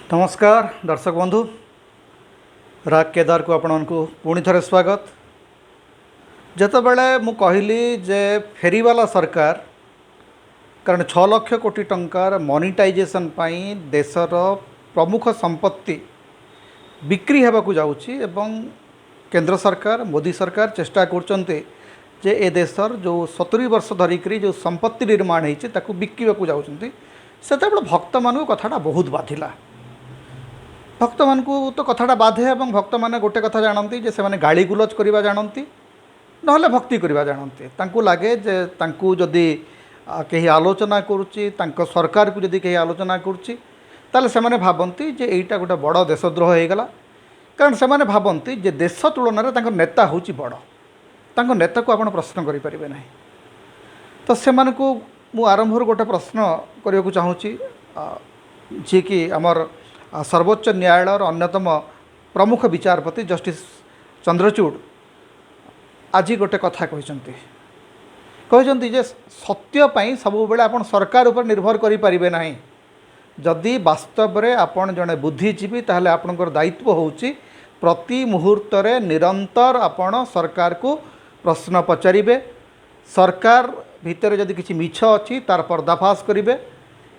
नमस्कार दर्शक बंधु राग केदार को आपण को पुणी थे स्वागत। जितेबाला मु कहली जे फेरीवाला सरकार कारण 6 लाख कोटी टंकार मोनिटाइजेशन पाई देशर प्रमुख संपत्ति बिक्री होगा जाऊँगी एवं केंद्र सरकार मोदी सरकार चेष्टा करते जे ए देशर जो 70 वर्ष धरिक जो संपत्ति निर्माण होती बिकवाक जाऊँगी से भक्त मान कथाटा बहुत बाधिला। भक्त मान तो कथाटा बाधे और भक्त मैंने गोटे कथा जानती जे से गाड़ी गुलज करवा जानती ना भक्ति करवा जानती लगे जे जदि कहीं आलोचना करुच्ची सरकार को जदि कहीं आलोचना करुच्ची ताले से माने भावती जे एटा गोटे बड़ देशद्रोह हो गला। कारण से माने भावती जे देश तुलन में नेता हूँ बड़ नेता को आप प्रश्न करें ना। तो से को मु आरंभ गोटे प्रश्न करने को चाहूँगी जी कि आमर सर्वोच्च न्यायालय अन्यतम प्रमुख विचारपति जस्टिस चंद्रचूड़ आज गोटे कथा कहते जे सत्य पाई सब बेले आप सरकार उपर निर्भर करें ना। जदि वास्तव में आपन जड़े बुद्धिजीवी ताहले आपनकर दायित्व होउची प्रति मुहूर्त निरंतर आपण सरकार को प्रश्न पचारे सरकार भितर जदि किसी मिछ अच्छी तार पर्दाफाश करेंगे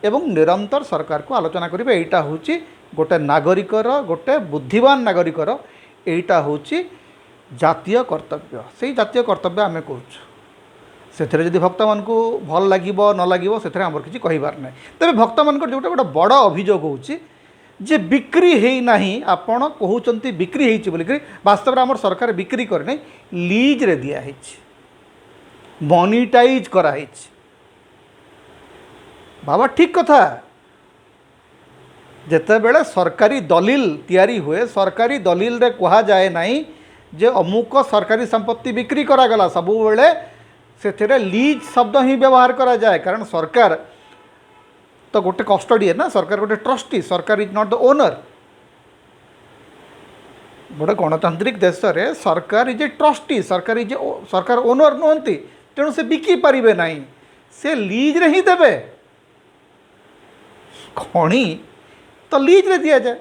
एवं निरंतर सरकार को आलोचना करेंगे। एटा होची गोटे नागरिकर गोटे बुद्धिमान नागरिकर एटा होची जातीय कर्तव्य। से जातीय कर्तव्य आम कर जदि भक्त मान को भल लगे न लगे से किसी कहबार ना। तेज भक्त मान जो गोटे बड़ अभियोग होची जे बिक्री है ना आपण कहते बिक्री होगी वास्तव में आम सरकार बिक्री करना लीज रे दिया मोनिटाइज कराई। बाबा ठीक कथा जिते बेले सरकारी दलील तैयारी हुए सरकारी दलील रे कहा जाए नहीं जे अमुक सरकारी संपत्ति बिक्री करागला सबु बेले से लीज शब्द ही व्यवहार करा जाए। कारण सरकार तो गोटे कस्टडी है ना, सरकार गोटे ट्रस्टी, सरकार इज नॉट द ओनर। गोटे गणतांत्रिक देश रे सरकार इज ए ट्रस्टी, सरकार ओनर नुहति तेणु से बिकी पारे ना, से लीज रे ही देवे। खणी तो लीज रे दिया जाए।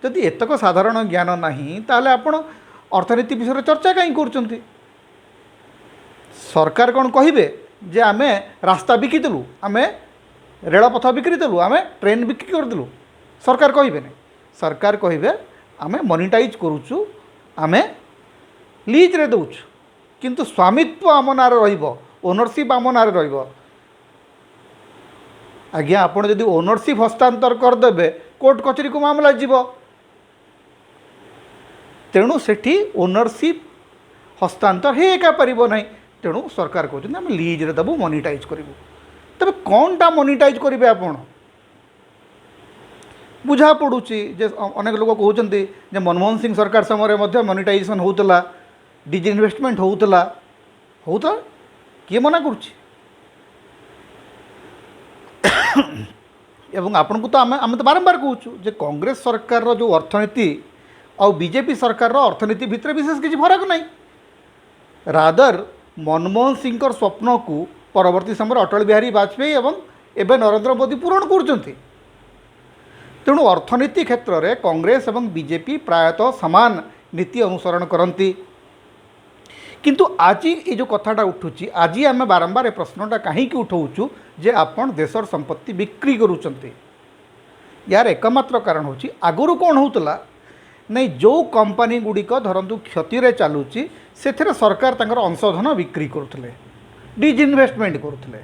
जदि एतक साधारण ज्ञान नहीं ताहले आपण अर्थनीति विषय चर्चा कहीं कर सरकार कौन कहे जे आमे रास्ता बिकिदेलु, आमे रेलपथ बिक्रीदेलु, आमे ट्रेन बिक्री करदेलु, सरकार कहे नहीं। सरकार कहे आमे मोनिटाइज करुचु, आमे लीज रे दउछु, किंतु स्वामित्व आम नारे रहिबो, ओनरशिप आम नारे रहिबो। आज्ञा आपड़ जदि ओनरशिप हस्तांतर करदे कोर्ट कचेरी को मामला जीव। तेणु सेठी ओनरशिप हस्तांतर हे एका पारिबो नहीं। तेणु सरकार कहते आम लीज रे देबू, मोनिटाइज करूँ। तबे कौनटा मोनिटाइज करेंगे आपण बुझा पड़ुची जे अनेक लोग कहते जे मनमोहन सिंह सरकार समय मोनिटाइजेशन होता, डिसइन्वेस्टमेंट होता किए मना करुच्ची। एवं आपण को तो आम तो बारंबार कहूँ जे कांग्रेस सरकार रो जो अर्थनीति और बीजेपी सरकार रो अर्थनीति भितर विशेष किसी फरक नहीं। रादर मनमोहन सिंह स्वप्न को परवर्ती समय अटल बिहारी वाजपेयी एवं एवं नरेंद्र मोदी पूरण कर। तेणु अर्थनीति क्षेत्र में कांग्रेस एवं बीजेपी प्रायतः सामान नीति अनुसरण करती। किंतु आज ये जो कथाटा उठुची, आज आम बारंबार प्रश्नटा कहीं उठाऊँ जे आपण देशर संपत्ति बिक्री करुँच। यार एकमात्र कारण होची आगुरी कौन होता नहीं, जो कंपनी गुड़िक धरतु क्षति चलुची से सरकार तंकर अंशधन बिक्री करुले, डिसइन्वेस्टमेंट करुले।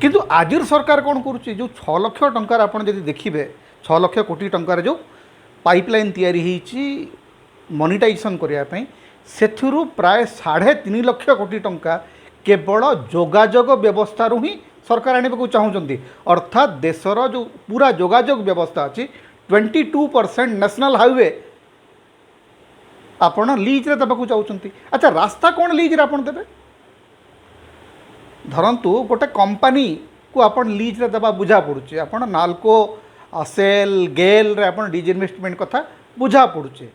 किंतु आजिर सरकार कौन करुच्ची, जो 6 लाख टंकार आप देखिए 6 लाख कोटी टंकार जो पाइपलाइन तैयारी होती मोनिटाइजेशन करने से प्राय 3.5 लाख कोटी टंका केवल जोगाजोग व्यवस्था ही सरकार आने को चाहूँगी। अर्थात देशर जो पूरा जोगाजोग व्यवस्था अच्छी 22% नेशनल हाईवे आपण लीज रे देवाक चाहते। अच्छा रास्ता कौन लीज रे आपण देबे? धरतु गोटे कंपनी को आपण लीज रे देवा बुझा पड़ुचे, आपण नालको सेल गेल रे आपण डिसइन्वेस्टमेंट कथा बुझा पड़ुचे।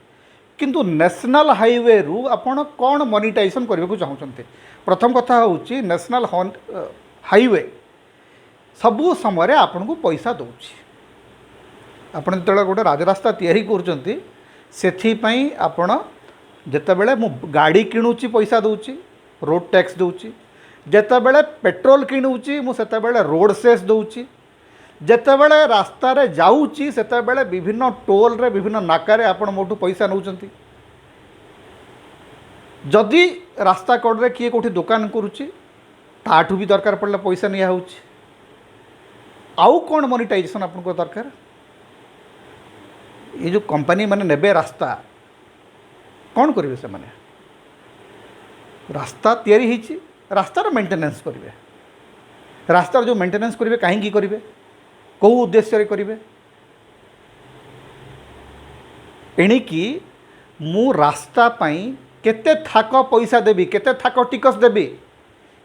किंतु नेशनल हाईवे रु आपण कौन मोनिटाइजेशन करने को चाहते? प्रथम कथा होची नेशनल हाईवे सबू समय आपन को पैसा दौची। ଆପଣ ଯେତେବେଳେ ଗୋଟେ ରାଜରାସ୍ତା ତିଆରି କରୁଛନ୍ତି ସେଥିପାଇଁ ଆପଣ ଯେତେବେଳେ ମୁଁ ଗାଡ଼ି କିଣୁଛି ପଇସା ଦେଉଛି, ରୋଡ଼ ଟ୍ୟାକ୍ସ ଦେଉଛି, ଯେତେବେଳେ ପେଟ୍ରୋଲ କିଣୁଛି ମୁଁ ସେତେବେଳେ ରୋଡ଼ ସେସ୍ ଦେଉଛି, ଯେତେବେଳେ ରାସ୍ତାରେ ଯାଉଛି ସେତେବେଳେ ବିଭିନ୍ନ ଟୋଲ୍ରେ ବିଭିନ୍ନ ନାକାରେ ଆପଣ ମୋଠୁ ପଇସା ନେଉଛନ୍ତି। ଯଦି ରାସ୍ତା କଡ଼ରେ କିଏ କେଉଁଠି ଦୋକାନ କରୁଛି ତାଠୁ ବି ଦରକାର ପଡ଼ିଲେ ପଇସା ନିଆହେଉଛି। ଆଉ କ'ଣ ମନିଟାଇଜେସନ୍ ଆପଣଙ୍କ ଦରକାର? ये जो कंपनी मैंने नेबे रास्ता कौन करेंगे से मैंने रास्ता तैयारी होती रास्तार मेंटेनेंस करेंगे, रास्तार जो मेंटेनेंस करेंगे कहीं करेंगे कौ उद्देश्य करेंगे? एणिकी मु रास्ता पाई केते थाक पैसा देवी, केते थाक टिकस देवी,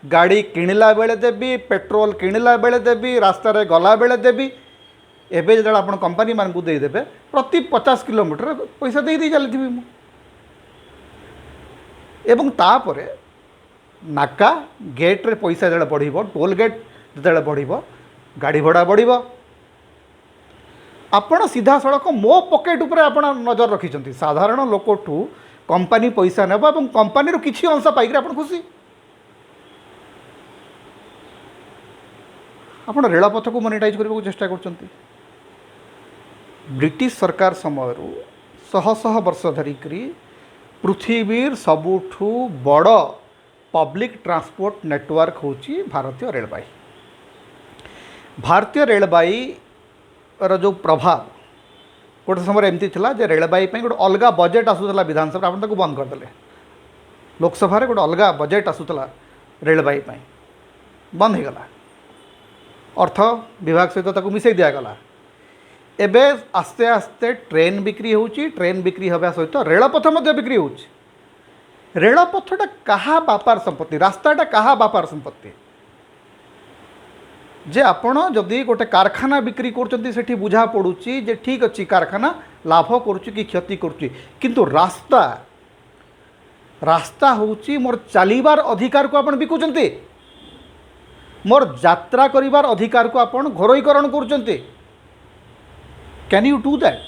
गाड़ी किणला बेले देवी, पेट्रोल किणला बेले देवी, रास्तार गला बेले देवी। एबे जो आप कंपनी मान को देदेवे प्रति 50 किलोमीटर पैसा दे दी चली मु एवं तापरे नाका गेट रे पैसा जो बढ़, टोल गेट जो बढ़, गाड़ी भड़ा बढ़, आपण सीधा सड़क मो पकेट उपरे आपण नजर रखिंट। साधारण लोकठू कंपनी पैसा नेब और कंपनी रो किछि अंश पाइक आप खुशी। आपण रेलपथ को मोनेटाइज करने को चेष्टा कर। ब्रिटिश सरकार समय शह शह वर्ष धरिकी पृथ्वीर सबुठू बड़ पब्लिक ट्रांसपोर्ट नेटवर्क होची भारतीय रेलवाई। भारतीय रेलवाई जो प्रभाव गोटे समय एमती थिला जे रेलवाई गोटे अलग बजेट आसूला विधानसभा आप बंद करदे, लोकसभा गोटे अलग बजेट आसूला रेलवाई बंद हो गला, अर्थ विभाग सहित मिसई दिगला। एबे आस्ते आस्ते ट्रेन बिक्री होची, ट्रेन बिक्री हवा सहित रेलपथ बिक्री होची। रेलपथटा कहा बापार संपत्ति, रास्ताटा कहा बापार संपत्ति? जे आपण जदि गोटे कारखाना बिक्री करछंती सेठी बुझा पड़ुची जे ठीक अच्छी कारखाना लाभ करुची कि क्षति करुची, किंतु रास्ता रास्ता होची मोर चलीबार अधिकार को आपण बिकुचंती, मोर यात्रा करिबार अधिकार को आपण घरोईकरण करुचंती। Can you do that?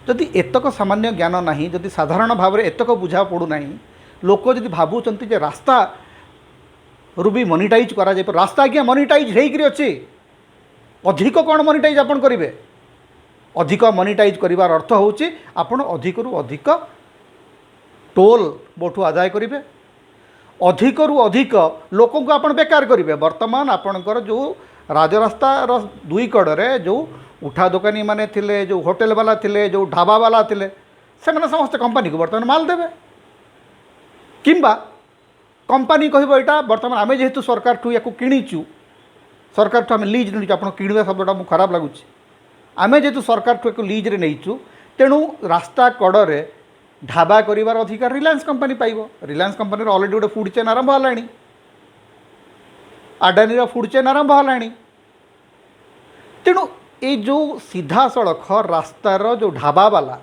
जदि एतक सामान्य ज्ञान नहीं, जदि साधारण भाव में एतक बुझा पड़ूना, लोक जदि भावुंट जे रास्ता रू भी मोनिटाइज करा जाए, रास्ता आज्ञा मोनिटाइज होकर अच्छी, अधिक कौन मोनिटाइज आपन करेंगे? अधिक मोनिटाइज करिवार अर्थ होची आपण अधिक रु अधिक टोल बोठू आदाय करेंगे, अधिक रु अधिक लोक को आपण बेकार करेंगे। वर्तमान आपणकर जो राजरास्तार दुई कड़े जो उठा दोकानी माने थिले, जो होटेल वाला थिले, जो ढाबा वाला थिले, से मैंने समस्त कंपनी को बर्तमान माल देवे, किंबा कंपनी कहब यहाँ बर्तमान आम जेहेतु सरकार ठू या किणीचु, सरकार ठू आम लीज नहीं, आप किणवा शब्दटा मुझे खराब लगुच, आम जेहेतु सरकार ठू एक लीज्रे नहीं, तेणु रास्ता कड़े ढाबा करार अधिकार रिलायंस कंपनी पाइब। रिलायंस कंपनी अलरेडी गोटे फूड चेन आरंभ है, आडानी फूड चेन आरंभ है। तेणु ये जो सीधा सड़क रास्तार जो ढाबा वाला,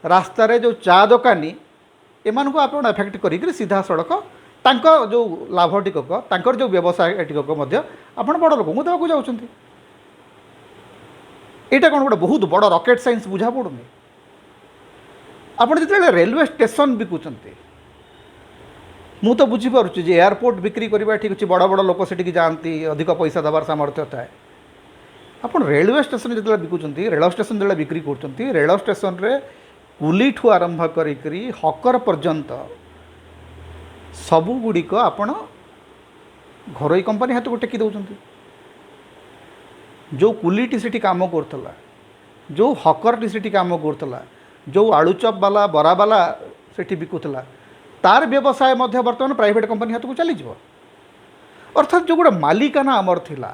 रास्तार जो चा दोकानी, एमान को आप एफेक्ट करी सीधा सड़क तांको जो लाभ टिकक तांकर जो व्यवसाय टिकक आपण बड़ लोक देवाक जाउछंती। एटा कौन गोटे बहुत बड़ रॉकेट साइंस बुझा पड़ुनी। आपड़ जो रेलवे स्टेशन बिकुचंती, मु तो बुझीपारुची जे एयरपोर्ट बिक्री करवा ठीक अच्छे, बड़ बड़ लोक से जाती, अधिक पैसा देवार सामर्थ्य थाए। आप रेलवे स्टेशन जो बिकुचंती, रेल स्टेशन जो बिक्री करचंती, रेल स्टेशन रे कुली ठू आरंभ करी हकर पर्यंत सबुगुड़िक आपण घरोई कंपनी हाथ को टेकी दौरान। जो कुलीटी से काम करता, जो हकरटी से काम करता, जो आलुचप वाला बरा वाला से बिकुला, तार व्यवसाय बर्तमान प्राइवेट कंपनी हाथ को चली। अर्थात जो गोटे मालिकाना आमर थिला,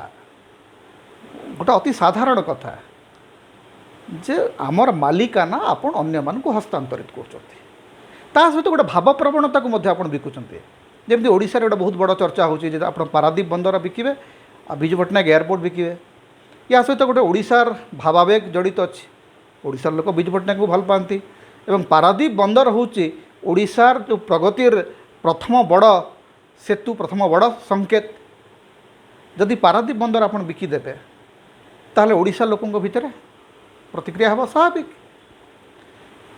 गोटे अति साधारण कथा जे आमर मालिकाना आपण अन्य मान को हस्तांतरित करछंती, ता सहित गोटे भाव प्रवणता को आपण बिकुचंती। जमी ओडिशा रे गोटे बहुत बड़ चर्चा होची जे आपण पारादीप बंदर बिकिबे आ विजु पट्टनायक एयरपोर्ट बिकिबे, या सहित गोटे ओडिशार भावावेग जड़ित अच्छी। ओडिशार लोक विजु पट्टनायक को भल पाती एवं पारादीप बंदर होची ओडिशार जो प्रगतिर प्रथम बड़ सेतु, प्रथम बड़ संकेत। जदि पारादीप बंदर आपण बिकिदेबे ताहले ओडिशा लोकंक भितर प्रतिक्रिया हम स्वाभाविक।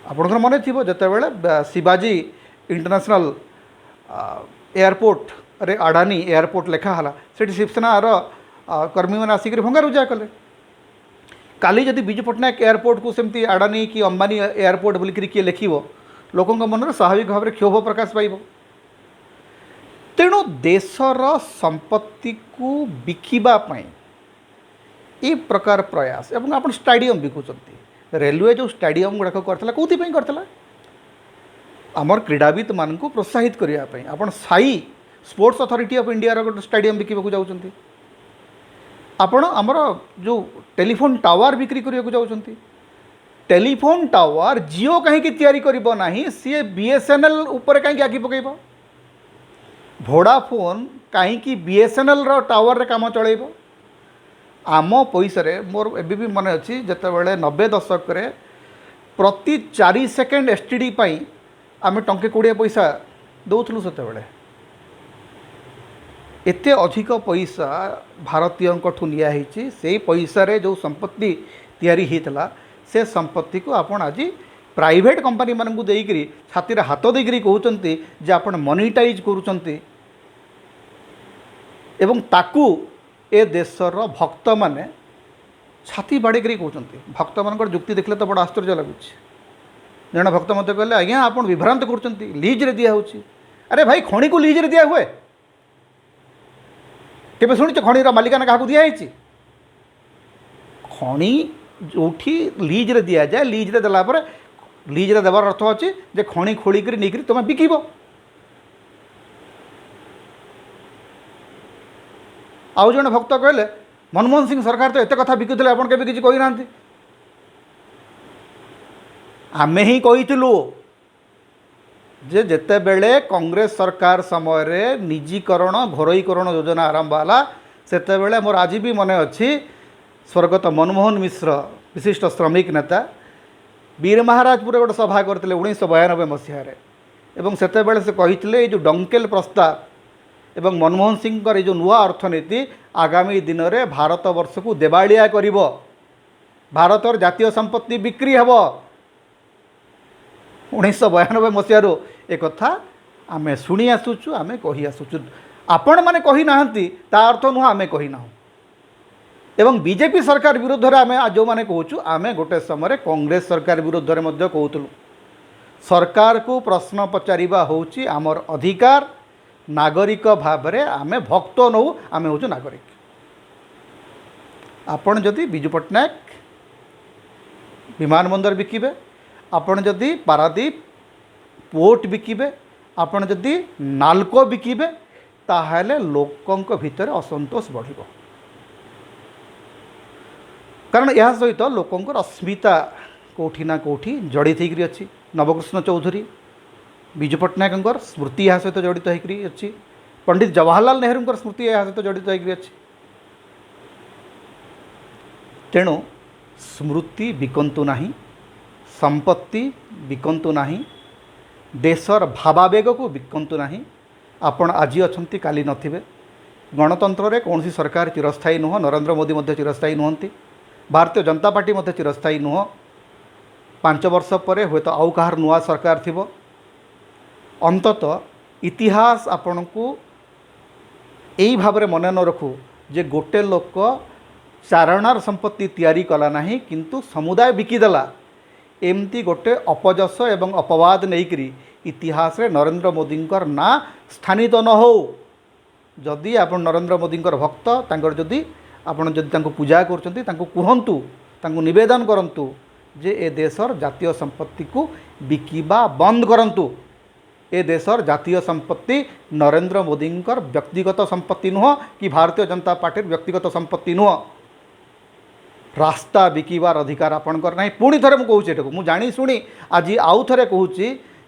आपणकर मन थी जिते शिवाजी इंटरनेशनल एयरपोर्ट रे अडानी एयरपोर्ट लिखाला से शिवसेनार कर्मी मैंने आसिक भंगारुजा कले। काली जदि विजु पट्टनायक एयरपोर्ट को सेमती अडानी कि अंबानी एयरपोर्ट बोलिक किए लिख लोकों मन में स्वाभाविक भाव में क्षोभ प्रकाश पाइब। तेणु देशर संपत्ति को बिकिबाई ये प्रकार प्रयास एवं आप स्टाडियम बिकुचंती रेलवे जो स्टाडियम गुड़ाक करता कौथि करता आमर क्रीड़ाविद मान को प्रोत्साहित करने आप Sai sports authority of India गोटे स्टाडियम बिकवाक जाऊँच। आपण आमर जो टेलीफोन टावर बिक्री करने को जाऊँच। टेलीफोन टावर जियो कहीं तैयारी करना सी बीएसएनएल उपर कहीं आगे पकड़ वोडाफोन कहीं बीएसएनएल टावर रे काम चलेब। आम पैसा मोर एबी भी मन अच्छी जिते बड़े 90 दशक प्रति 4 सेकेंड एसटीडी आम टंके 20 पैसा दौलू से एते अधिक पैसा भारतीय नियाही से पैसा रे जो संपत्ति तैयारी होता से संपत्ति को आपण आज प्राइवेट कंपनी मान को देकरी छाती हाथ देकरी कहते जे आपण मोनिटाइज करुचंती एवं ताकू ए देशर भक्त माने छाती बाड़ेक कहते। भक्त मान जुक्ति देखले तो बड़ा आश्चर्य लगुच। जन भक्त मत कहले आज्ञा आप विभ्रांत कर लीज रे दिया होची। अरे भाई खणी को लीज रे दिया हुए केबे शुणी खणीर मालिकाना क्या दिखाई खणी जो लीज रे दिया जाए लीज रे देला पर लीज रे देवार अर्थ अच्छे जे खणी खोलिक नहीं तुम बिकिब। आउ जन भक्त कहले मनमोहन सिंह सरकार तो एत कथा बिकुले आप किसी कही ना आमे ही कहीलु जे जेते बेले कांग्रेस सरकार समय रे निजीकरण घरोईकरण योजना आरंभ है सेते बेले मोर आज भी मन अच्छी स्वर्गत मनमोहन मिश्र विशिष्ट श्रमिक नेता वीर महाराजपुर गोटे सभा करते 1992 मसीह एवं सेते बेले से कही जो डंकेल प्रस्ताव एवं मनमोहन सिंह जो नुआ अर्थनीति आगामी दिन में भारत वर्ष को देवालिया करिब भारतर जातीय संपत्ति बिक्री हेब 1992 मसीह एक आमे शुणी आसुचु आमे कही आसुचु आपण माने कही नाहंती ता अर्थ नुह आमे कही ना एवं बीजेपी सरकार विरुद्ध रे आमे जो माने कहूचु आमे गोटे समय कांग्रेस सरकार विरुद्ध रे मध्य कहूतलु। सरकार को प्रश्न पचारिबा होउची आमर अधिकार नागरिक भाव में आमे भक्त नौ आमे होचु नागरिक। आपण जदि विजु पट्टनायक विमान बंदर बिकिबे आपण जदि पारादीप पोर्ट बिकिबे आपण जदि नालको बिकिबे ताहले लोकंक भितर असंतोष बढ़िबो कारण यह सहित लोकंकर अस्मिता कोठी ना कोठी जड़ित होकर अच्छी। नवकृष्ण चौधरी विजु पट्टनायक स्मृति यहाँ सहित जड़ित होकर अच्छी। पंडित जवाहरलाल नेहरू स्मृति यहाँ सहित जड़ित होकर अच्छी। तेणु स्मृति बिकंतु नाही संपत्ति बिकंतु नाही देशर भावावेग को बिकंतु नाही। आपण आज अछंती काली नथिबे। गणतंत्र रे कौन सी सरकार चिरस्थायी नुह। नरेंद्र मोदी मध्य चिरस्थायी नुहंती। भारतीय जनता पार्टी मध्य चिरस्थायी नुह। 5 वर्ष पर हुए तो आउ कहार नुआ सरकार थिबो। अंततः इतिहास आपण को यही भाव में मन न रखू जे गोटे लोक चारणार संपत्ति तैयारी कला नाही किंतु समुदाय बिकिदेला एमती गोटे अपजस एवं अपवाद नहींकरी इतिहास रे नरेंद्र मोदी ना स्थानित न हो। जदि आप नरेंद्र मोदी भक्त तांकर जदि आपण जदि तांको पूजा करचंती तांको कुहंतु तांको निवेदन करंतु जे ए देशर जातीय संपत्ति को बिकिबा बंद करंतु। ए देशर जातीय संपत्ति नरेंद्र मोदी व्यक्तिगत संपत्ति नुह कि भारतीय जनता पार्टी व्यक्तिगत संपत्ति नुह। रास्ता बिकिबार अधिकार आपणकर नहीं। पुणी थे मुझे कहूँ मुझे जानी शुणी आज आउ थे कहूँ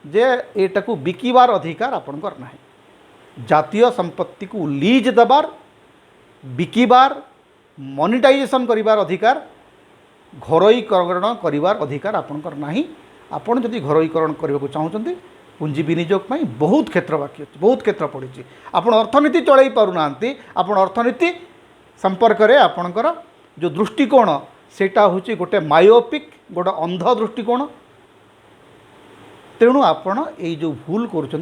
जे एटा को बिकिबार अधिकार आपणकर नहीं। जातीय संपत्ति को लीज देबार बिकिबार मोनिटाइजेशन करिबार अधिकार घरोईकरण करिबार अधिकार आपणकर नहीं। आपण जदि घरोईकरण करने को चाहते पुंजी विनियोग बहुत क्षेत्र बाकी अच्छे बहुत क्षेत्र पड़ी आप अर्थनीति चलई पारना आप अर्थनीति संपर्क में आपणकर जो दृष्टिकोण सेटा हूँ गोटे मायोपिक गोटे अंध दृष्टिकोण। तेणु आपण ये जो भूल करुँच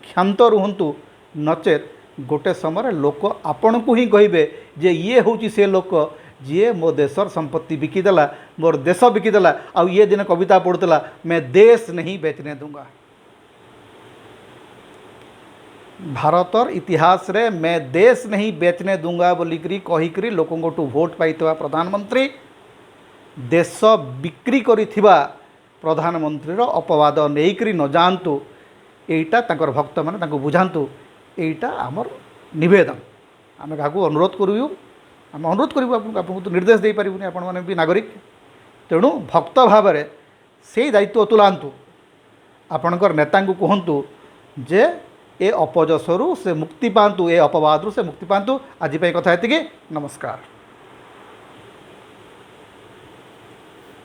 क्षांत रुहतु, नचेत गोटे समय लोक आपण को ही कहे जे ये हूँ से लोक जी मो देशर संपत्ति बिकिदेला, मोर देश बिकिदेला। आउ ये दिन कविता पढ़ुला, मैं देश नहीं बेचने दूंगा। भारतर इतिहास रे मैं देश नहीं बेचने दूंगा बोलिकी कहीकि लोक भोट पाई प्रधानमंत्री देश बिक्री करिथिबा प्रधानमंत्री अपवाद नहीं न जातु। एटा तांकर भक्त मैंने बुझातु। एटा आमर निवेदन। आम क्या अनुरोध करूँ, आम अनुरोध करूँ आपको तो निर्देश दे पारूनी, आपण मैंने भी नागरिक। तेणु भक्त भाव में से दायित्व तुलांतु। आपणकर नेता कहतु जे ए अपजसरु से मुक्ति पातु, ए अपवादरू से मुक्ति पातु। आज कथा ये, नमस्कार।